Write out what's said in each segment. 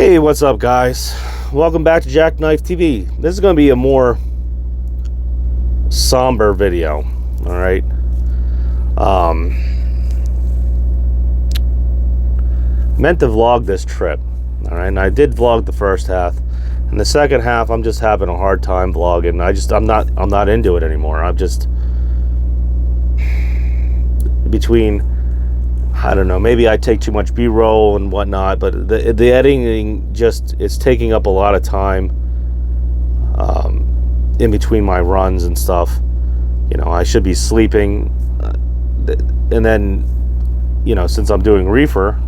Hey, what's up, guys? Welcome back to Jackknife TV. This is going to be a more somber video, all right? Meant to vlog this trip, all right? And I did vlog the first half, and the second half, I'm just having a hard time vlogging. I'm not into it anymore. I'm just between, I don't know, maybe I take too much B-roll and whatnot, but the editing it's taking up a lot of time in between my runs and stuff. You know, I should be sleeping, and then, you know, since I'm doing reefer,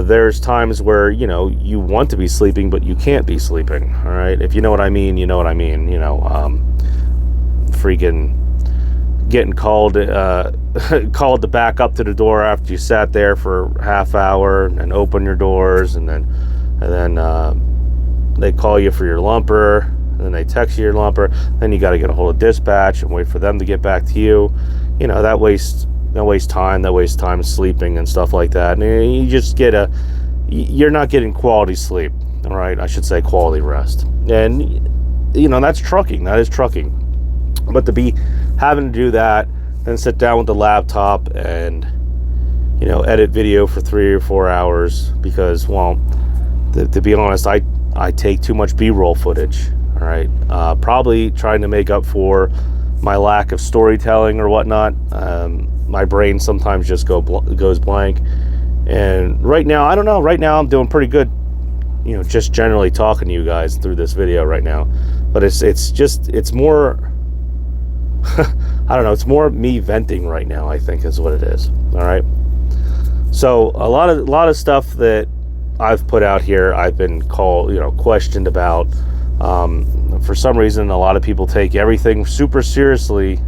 there's times where, you know, you want to be sleeping, but you can't be sleeping, all right? If you know what I mean, you know what I mean. You know, freaking getting called called to back up to the door after you sat there for a half hour and open your doors, and then they call you for your lumper, and then they text you your lumper, then you got to get a hold of dispatch and wait for them to get back to you. You know, that wastes time sleeping and stuff like that, and you just you're not getting quality sleep, all right? I should say quality rest. And you know, that is trucking. But to be having to do that, then sit down with the laptop and, you know, edit video for 3 or 4 hours because, well, to be honest, I take too much B-roll footage, all right? Probably trying to make up for my lack of storytelling or whatnot. My brain sometimes just goes blank. And right now, I don't know, right now I'm doing pretty good, you know, just generally talking to you guys through this video right now. But it's more... I don't know, it's more me venting right now, I think is what it is. All right. So a lot of stuff that I've put out here, I've been questioned about. For some reason, a lot of people take everything super seriously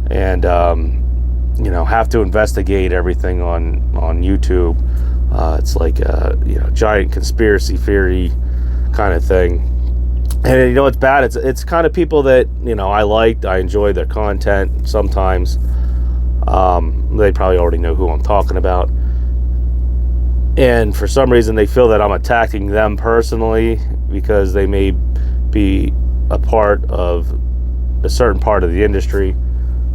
and you know, have to investigate everything on YouTube. It's like you know, giant conspiracy theory kind of thing. And you know, it's bad. It's kind of people that, you know, I enjoy their content sometimes. They probably already know who I'm talking about. And for some reason, they feel that I'm attacking them personally because they may be a part of a certain part of the industry.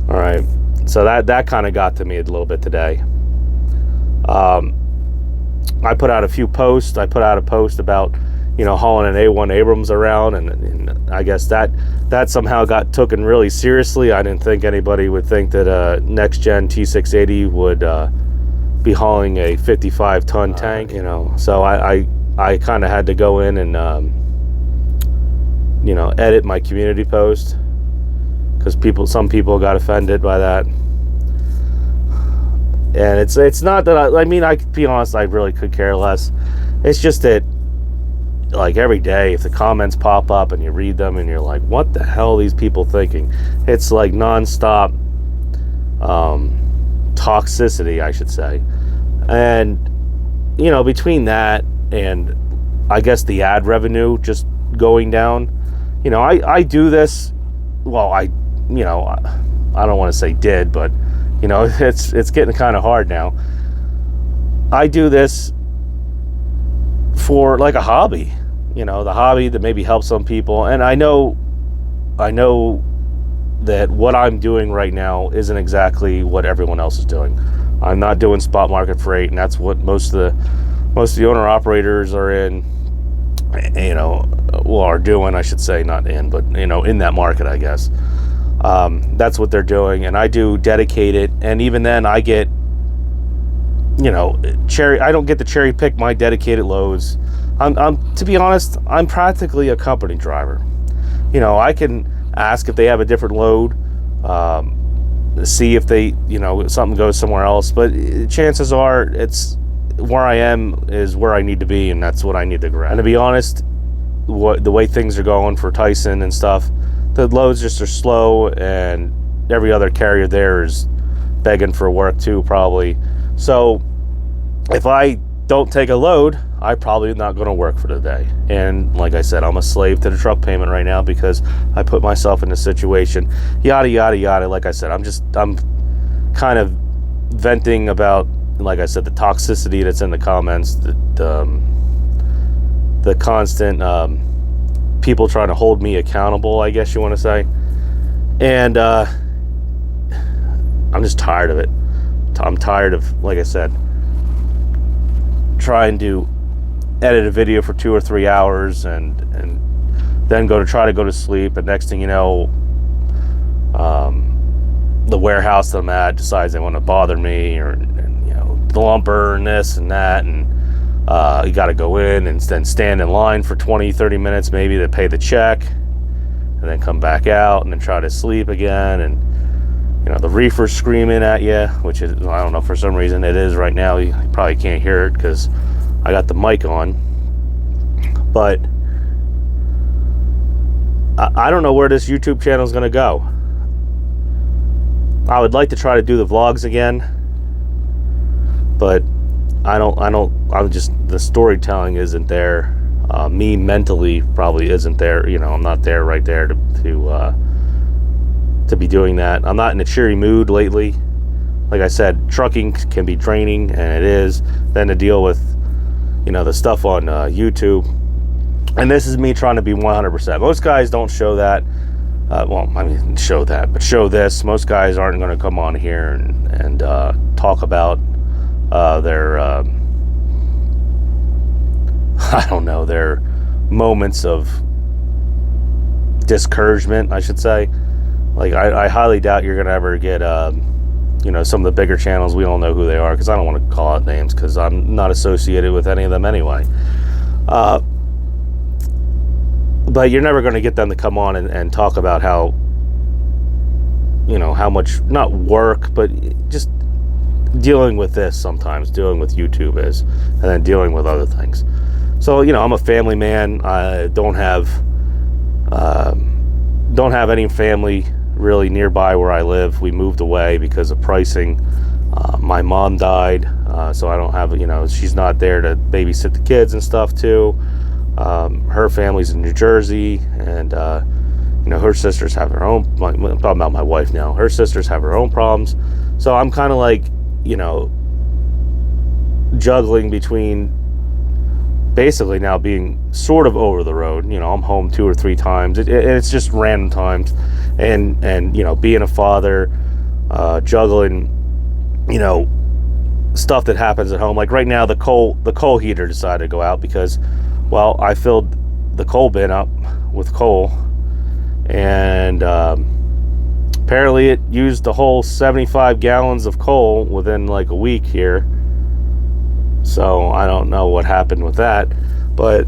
All right. So that kind of got to me a little bit today. I put out a few posts. I put out a post about, you know, hauling an A1 Abrams around, and I guess that somehow got taken really seriously. I didn't think anybody would think that a next-gen T680 would be hauling a 55-ton tank, you know. So I kind of had to go in and, you know, edit my community post because some people got offended by that. And it's not that I mean, I could be honest, I really could care less. It's just that, like, every day if the comments pop up and you read them and you're like, what the hell are these people thinking? It's like nonstop toxicity, I should say. And, you know, between that and I guess the ad revenue just going down, you know, I do this, well, I don't want to say did, but, you know, it's getting kind of hard now. I do this for like a hobby, you know, the hobby that maybe helps some people. And I know that what I'm doing right now isn't exactly what everyone else is doing. I'm not doing spot market freight, and that's what most of the owner operators are in, you know, well, are doing, I should say, not in, but, you know, in that market, I guess. That's what they're doing. And I do dedicated, and even then I get, you know, I don't get to cherry pick my dedicated loads. I'm to be honest, I'm practically a company driver. You know, I can ask if they have a different load, see if they, you know, something goes somewhere else, but chances are it's where I am is where I need to be, and that's what I need to grab. And to be honest, the way things are going for Tyson and stuff, the loads just are slow, and every other carrier there is begging for work too, probably. So if I don't take a load, I'm probably not going to work for the day. And like I said, I'm a slave to the truck payment right now because I put myself in this situation. Yada, yada, yada. Like I said, I'm kind of venting about, like I said, the toxicity that's in the comments, that the constant people trying to hold me accountable, I guess you want to say. And I'm just tired of it. I'm tired of, like I said, trying to edit a video for 2 or 3 hours and then try to go to sleep, and next thing you know, the warehouse that I'm at decides they want to bother me, or the lumber and this and that, and you got to go in and then stand in line for 20-30 minutes maybe to pay the check, and then come back out and then try to sleep again. And the reefer's screaming at you, which is, I don't know, for some reason it is right now. You probably can't hear it because I got the mic on, but I don't know where this YouTube channel is going to go. I would like to try to do the vlogs again, but the storytelling isn't there. Me mentally probably isn't there. I'm not there right there to be doing that. I'm not in a cheery mood lately. Like I said, trucking can be draining, and it is. Then to deal with, the stuff on YouTube. And this is me trying to be 100%. Most guys don't show that. Show that, but show this. Most guys aren't going to come on here and talk about their, their moments of discouragement, I should say. Like, I highly doubt you're going to ever get, some of the bigger channels. We don't know who they are, because I don't want to call out names, because I'm not associated with any of them anyway. But you're never going to get them to come on and talk about how, how much, not work, but just dealing with this sometimes, dealing with YouTube is, and then dealing with other things. So, I'm a family man. I don't have any family really nearby where I live. We moved away because of pricing. My mom died, so I don't have, she's not there to babysit the kids and stuff too. Her family's in New Jersey, and her sisters have their own, I'm talking about my wife now, her sisters have her own problems. So I'm kind of like, juggling between basically now being sort of over the road. I'm home 2 or 3 times. It's just random times, and being a father, juggling, stuff that happens at home. Like right now, the coal heater decided to go out because, well, I filled the coal bin up with coal, and apparently it used the whole 75 gallons of coal within like a week here. So I don't know what happened with that, but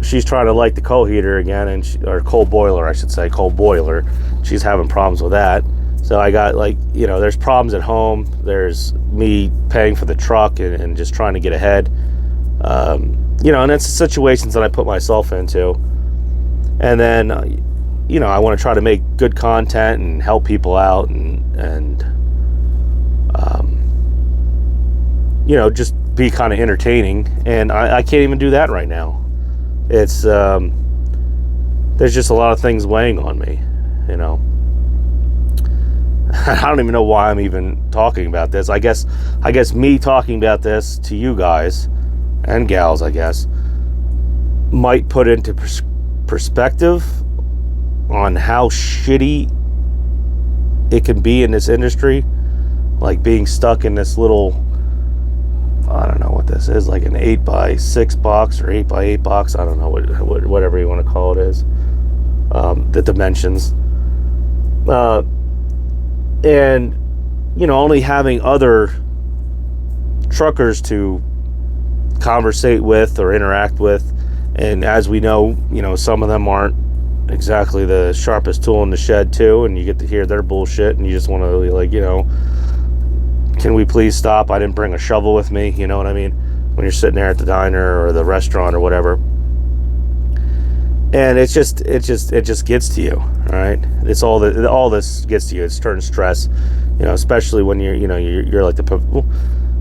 she's trying to light the coal heater again, or coal boiler, I should say, coal boiler. She's having problems with that. So I got, like, there's problems at home. There's me paying for the truck and just trying to get ahead. And it's the situations that I put myself into. And then, I want to try to make good content and help people out and just be kind of entertaining. And I can't even do that right now. It's, there's just a lot of things weighing on me, I don't even know why I'm even talking about this. I guess me talking about this to you guys and gals, I guess, might put into perspective on how shitty it can be in this industry. Like being stuck in this little, I don't know what this is, like an 8x6 box or 8x8 box. I don't know whatever you want to call it is. The dimensions. And, only having other truckers to conversate with or interact with. And as we know, some of them aren't exactly the sharpest tool in the shed too. And you get to hear their bullshit, and you just want to be like, can we please stop? I didn't bring a shovel with me. You know what I mean? When you're sitting there at the diner or the restaurant or whatever. And it just gets to you, all right? It's all this gets to you. It's turned stress, especially when you're like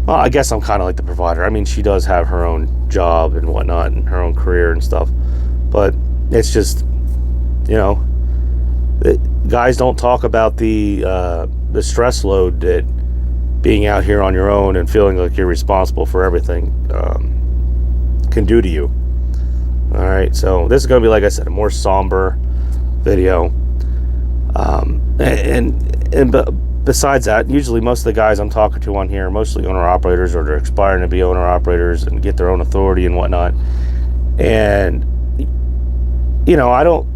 well, I guess I'm kind of like the provider. I mean, she does have her own job and whatnot and her own career and stuff, but it's just, guys don't talk about the stress load that being out here on your own and feeling like you're responsible for everything can do to you. All right, so this is going to be, like I said, a more somber video. And besides that, usually most of the guys I'm talking to on here are mostly owner operators, or they're aspiring to be owner operators and get their own authority and whatnot. And you know, I don't,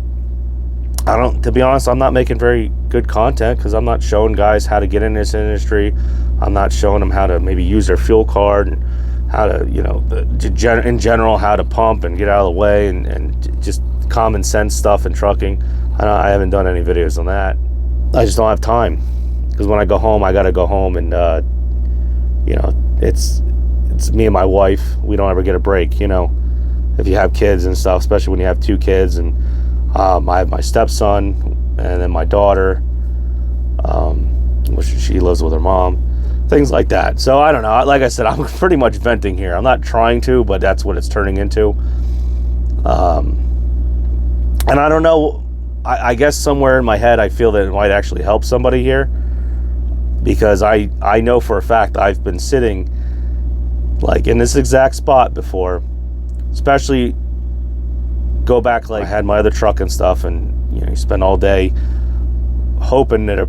to be honest, I'm not making very good content because I'm not showing guys how to get in this industry. I'm not showing them how to maybe use their fuel card and how to, you know, in general, how to pump and get out of the way, and just common sense stuff in trucking. I haven't done any videos on that. I just don't have time, because when I go home, I got to go home, and you know, it's me and my wife. We don't ever get a break, you know. If you have kids and stuff, especially when you have 2 kids, and I have my stepson and then my daughter, which she lives with her mom, things like that. So I don't know. Like I said, I'm pretty much venting here. I'm not trying to, but that's what it's turning into. And I don't know. I guess somewhere in my head, I feel that it might actually help somebody here, because I know for a fact I've been sitting like in this exact spot before, especially go back, like I had my other truck and stuff, and you know, you spend all day hoping that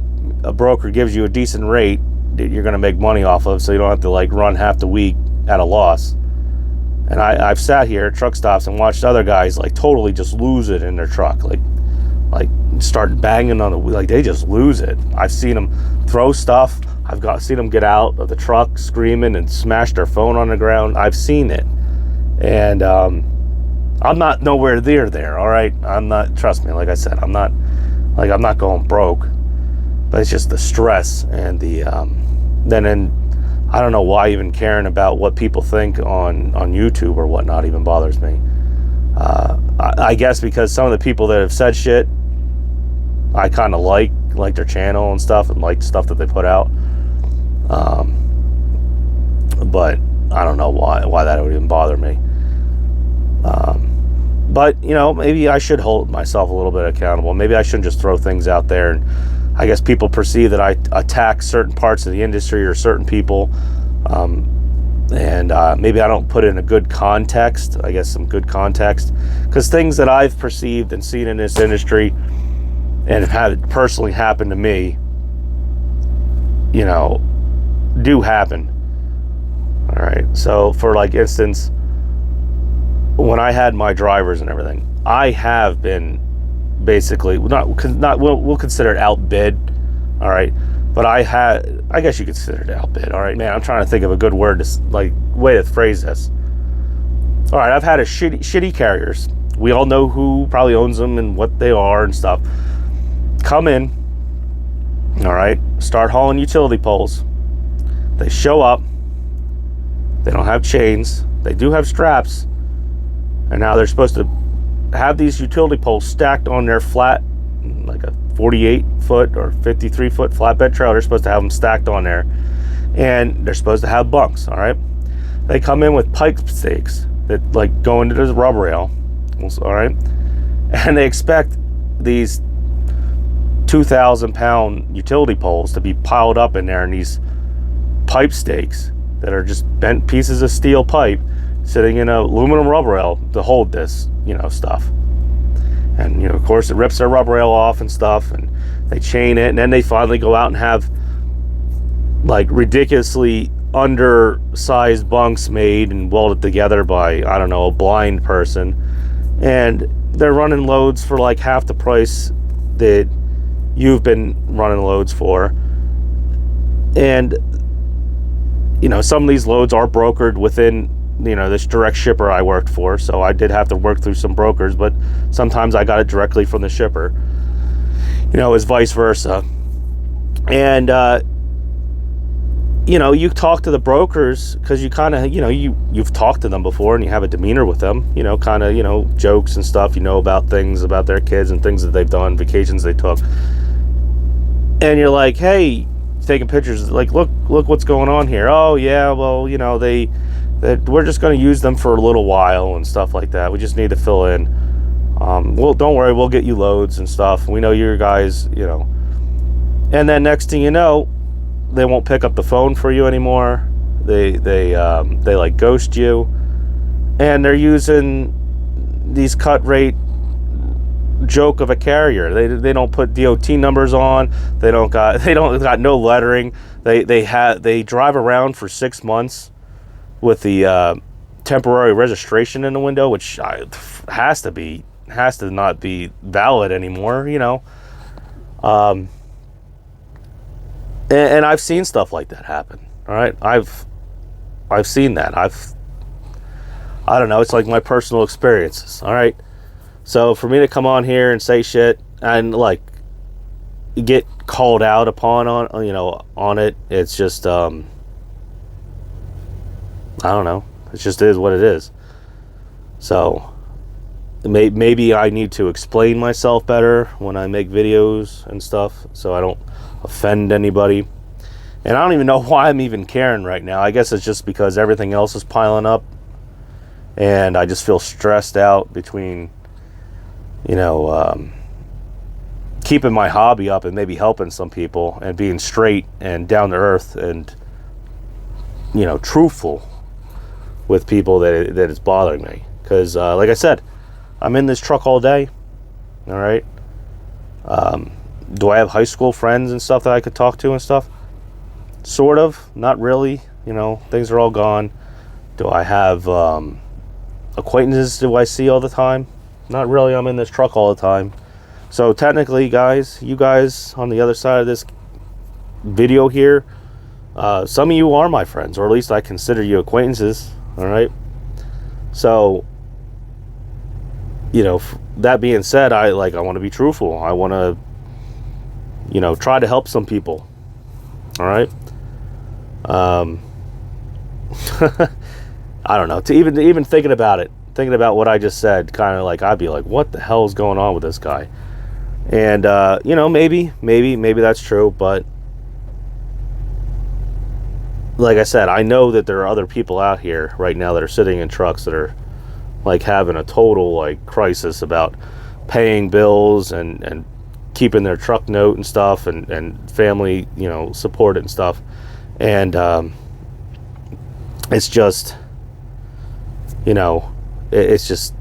a broker gives you a decent rate that you're going to make money off of, so you don't have to like run half the week at a loss. And I've sat here at truck stops and watched other guys like totally just lose it in their truck, like start banging on the wheel, like they just lose it. I've seen them throw stuff. Seen them get out of the truck screaming and smash their phone on the ground. I've seen it, and I'm not nowhere near there. All right, I'm not. Trust me. Like I said, I'm not going broke, but it's just the stress and the then I don't know why even caring about what people think on YouTube or whatnot even bothers me. I guess because some of the people that have said shit, I kind of like their channel and stuff, and like stuff that they put out. But I don't know why that would even bother me. But you know, maybe I should hold myself a little bit accountable. Maybe I shouldn't just throw things out there, and I guess people perceive that I attack certain parts of the industry or certain people, and maybe I don't put in a good context. I guess some good context, because things that I've perceived and seen in this industry and have had personally happen to me, you know, do happen. All right, so for like instance, when I had my drivers and everything, I have been basically we'll consider it outbid. All right, but I guess you consider it outbid. All right, man, I'm trying to think of a good word to like way to phrase this. All right, I've had a shitty carriers. We all know who probably owns them and what they are and stuff. Come in, all right, start hauling utility poles. They show up. They don't have chains. They do have straps. And now they're supposed to have these utility poles stacked on their flat, like a 48-foot or 53-foot flatbed trailer. They're supposed to have them stacked on there. And they're supposed to have bunks, all right? They come in with pipe stakes that like go into the rubber rail, all right? And they expect these 2,000-pound utility poles to be piled up in there, and these pipe stakes that are just bent pieces of steel pipe sitting in an aluminum rubber rail to hold this, you know, stuff. And you know, of course, it rips their rubber rail off and stuff, and they chain it, and then they finally go out and have like ridiculously undersized bunks made and welded together by, I don't know, a blind person, and they're running loads for like half the price that you've been running loads for. And you know, some of these loads are brokered within, you know, this direct shipper I worked for, so I did have to work through some brokers, but sometimes I got it directly from the shipper, you know, as vice versa. And you know, you talk to the brokers because you kind of, you know, you've talked to them before and you have a demeanor with them, you know, kind of, you know, jokes and stuff, you know, about things about their kids and things that they've done, vacations they took, and you're like, hey, taking pictures, like, look what's going on here. Oh yeah, well, you know, we're just going to use them for a little while and stuff like that. We just need to fill in. Well, don't worry, we'll get you loads and stuff. We know your guys, you know. And then next thing you know, they won't pick up the phone for you anymore. They like ghost you, and they're using these cut rate joke of a carrier. They don't put DOT numbers on. They don't got no lettering. They drive around for 6 months with the temporary registration in the window, which has to not be valid anymore, you know. And I've seen stuff like that happen. All right, I've seen that. I don't know. It's like my personal experiences. All right. So for me to come on here and say shit and like get called out upon on it, it's just I don't know. It just is what it is. So maybe I need to explain myself better when I make videos and stuff, so I don't offend anybody. And I don't even know why I'm even caring right now. I guess it's just because everything else is piling up, and I just feel stressed out between, you know, keeping my hobby up and maybe helping some people and being straight and down to earth and, you know, truthful with people that it's bothering me. Because like I said, I'm in this truck all day. All right. Do I have high school friends and stuff that I could talk to and stuff? Sort of, not really. You know, things are all gone. Do I have acquaintances do I see all the time? Not really. I'm in this truck all the time. So technically, guys, you guys on the other side of this video here, some of you are my friends, or at least I consider you acquaintances. All right. So, you know, that being said, I want to be truthful. I want to, you know, try to help some people. All right. I don't know. To even thinking about what I just said, kind of like I'd be like, what the hell is going on with this guy? And you know, maybe that's true, but like I said, I know that there are other people out here right now that are sitting in trucks that are like having a total like crisis about paying bills and keeping their truck note and stuff, and family, you know, support and stuff. And it's just, you know, it's just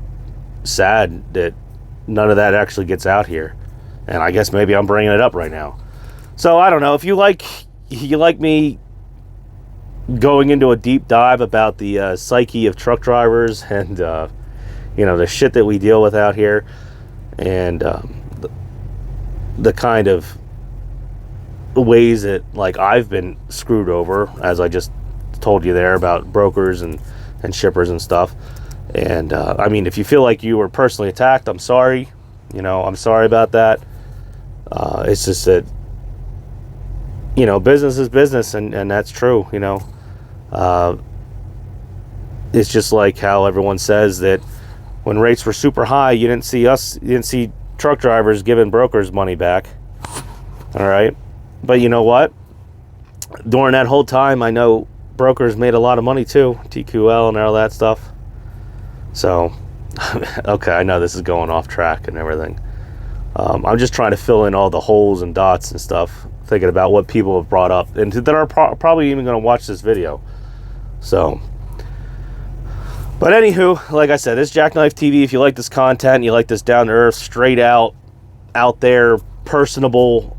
sad that none of that actually gets out here. And I guess maybe I'm bringing it up right now. So I don't know if you like me going into a deep dive about the psyche of truck drivers and you know, the shit that we deal with out here, and the kind of ways that like I've been screwed over, as I just told you there about brokers and shippers and stuff. And I mean, if you feel like you were personally attacked, I'm sorry. You know, I'm sorry about that. It's just that, you know, business is business, and that's true. You know, it's just like how everyone says that when rates were super high, you didn't see truck drivers giving brokers money back. All right. But you know what? During that whole time, I know brokers made a lot of money too, TQL and all that stuff. So, okay, I know this is going off track and everything. I'm just trying to fill in all the holes and dots and stuff, thinking about what people have brought up and that are probably even going to watch this video. So, but anywho, like I said, this Jackknife TV, if you like this content, you like this down-to-earth, straight out there, personable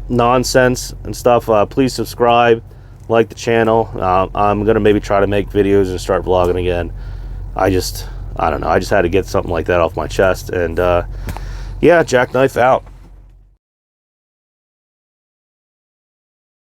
nonsense and stuff, please subscribe, like the channel. I'm going to maybe try to make videos and start vlogging again. I don't know. I just had to get something like that off my chest. And yeah, Jackknife out.